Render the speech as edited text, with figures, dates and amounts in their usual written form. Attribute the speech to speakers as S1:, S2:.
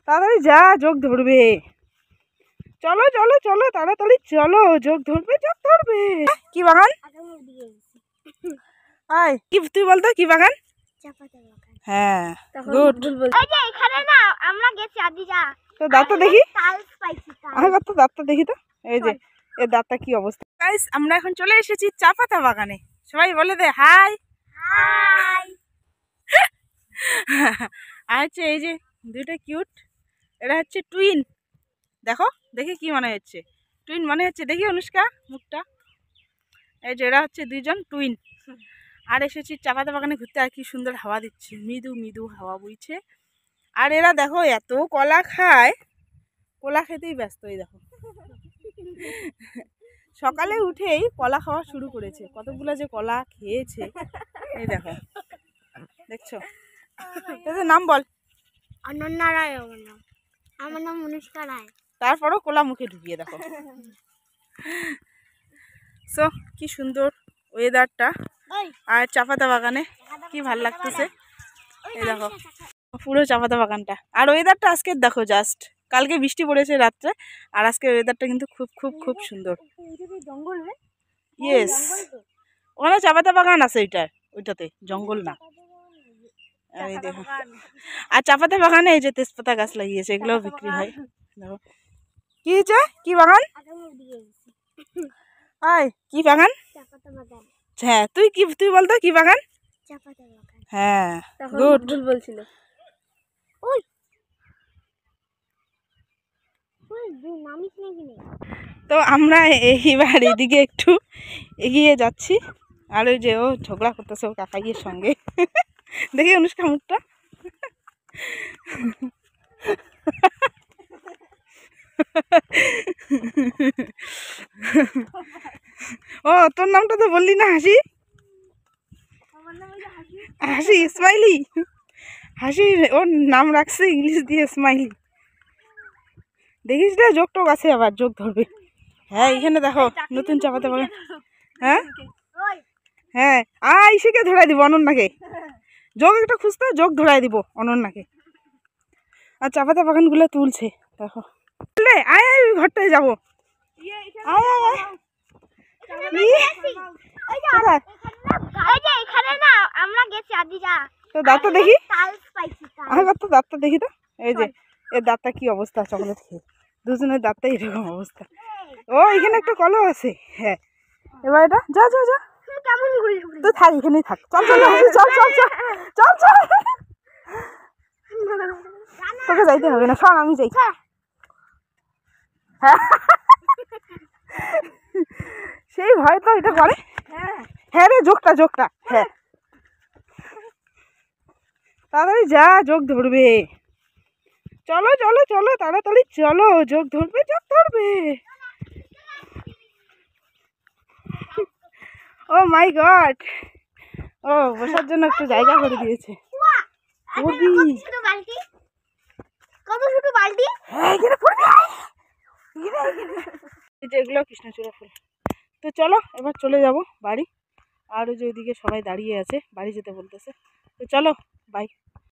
S1: তাড়াতাড়ি যা, যোগ ধরবে। চলো চলো চলো তাড়াতাড়ি চলো, যোগ ধরবে যোগ ধরবে। কি বাগান? আয় কি তুই বলতো কি বাগান? হ্যাঁ গুড। তো দাঁতটা দেখি, আমার তো দাঁতটা দেখি তো। এই যে এর দাঁতটা কি অবস্থা। গাইস আমরা এখন চলে এসেছি চা পাতা বাগানে। সবাই বলে দে হাই। আর হচ্ছে এই যে দুইটা কিউট, এরা হচ্ছে টুইন। দেখো দেখে কি মনে হচ্ছে? টুইন মনে হচ্ছে। দেখি অনুষ্কা মুখটা। এই যে এরা হচ্ছে দুইজন টুইন। আর এসেছি চা পাতা বাগানে ঘুরতে। আর কি সুন্দর হাওয়া দিচ্ছে, মৃদু মৃদু হাওয়া বইছে। আর এরা দেখো এত কলা খায়, কলা খেতেই ব্যস্ত। এই দেখো সকালে উঠেই কলা খাওয়া শুরু করেছে, কতগুলো যে কলা খেয়েছে। এই দেখো, দেখছো? তোদের নাম বল।
S2: অনন্যা রায় আমার নাম। আমার নাম অনুষ্কা রায়।
S1: তারপরও কলা মুখে ঢুকিয়ে দেখো। সো কি সুন্দর ওয়েদারটা। আর চা পাতা বাগানে কি ভাল লাগতেছে। এই দেখো পুরো চা পাতা বাগানটা। আর ওয়েদারটা আজকে দেখো জাস্ট, কালকে বৃষ্টি পড়েছে রাত্রে, আর আজকে ওয়েদারটা কিন্তু খুব খুব খুব সুন্দর। ইয়েস, ওখানে চা পাতা বাগান আছে, ওইটাতে জঙ্গল না। এই দেখো, আর চা পাতা বাগানে এই যে তেজপাতা গাছ লাগিয়েছে, এগুলোও বিক্রি হয়। দেখো কি হয়েছে, কি বাগান? আয় কি বাগান? হ্যাঁ তুই বলতো কি বাগান? হ্যাঁ গুড বলছিল। তো আমরা এইবার এদিকে একটু এগিয়ে যাচ্ছি। আর ওই যে ও ঝগড়া করতেছে ও কাকাইয়ের সঙ্গে। দেখি অনুষ্কা মুখটা। ও তোর নামটা তো বললি না? হাসি, হাসি স্মাইলি। হাসি ওর নাম রাখছে ইংলিশ দিয়ে স্মাইলি। দেখিস রে যোগ টোক আছে, আবার যোগ ধরবে। হ্যাঁ এখানে দেখো নতুন চা পাতা বাগান। হ্যাঁ হ্যাঁ আইসিকে ধরাই দিব অনন্যাকে। যোগ একটা খুঁজতে, যোগ ধরাই দিব অনন্যাকে। আর চা পাতা বাগানগুলো তুলছে দেখো। আয় আয় ঘরটায় যাবো। আয় আয় আয়। তো দাঁতটা দেখি, আমার তো দাঁতটা দেখি তো। এই যে এর দাঁতটা কি অবস্থা, চকলেট খেয়ে দুজনের দাঁতটা এরকম অবস্থা। ও এখানে একটা কলও আছে। হ্যাঁ এবার এটা যা যা যা, তুই থাক এখানেই থাক। চল চল চল চল চল চল চল, তোকে যাইতে হবে না, শোন আমি যাই। হ্যাঁ সেই ভয় তো এটা করে। হ্যাঁ রে যোগটা যোগটা। হ্যাঁ তাড়াতাড়ি যা, যোগ ধরবে। চলো চলো চলো তাড়াতাড়ি চলো, যোগ ধরবে যোগ ধরবে। ও মাই গড, ও বসার জন্য একটু জায়গা করে দিয়েছে। এগুলো কৃষ্ণচূড়া ফুল। তো চলো এবার চলে যাব বাড়ি। আর ওই যে ওইদিকে সবাই দাঁড়িয়ে আছে, বাড়ি যেতে বলতেছে। তো চলো বাই।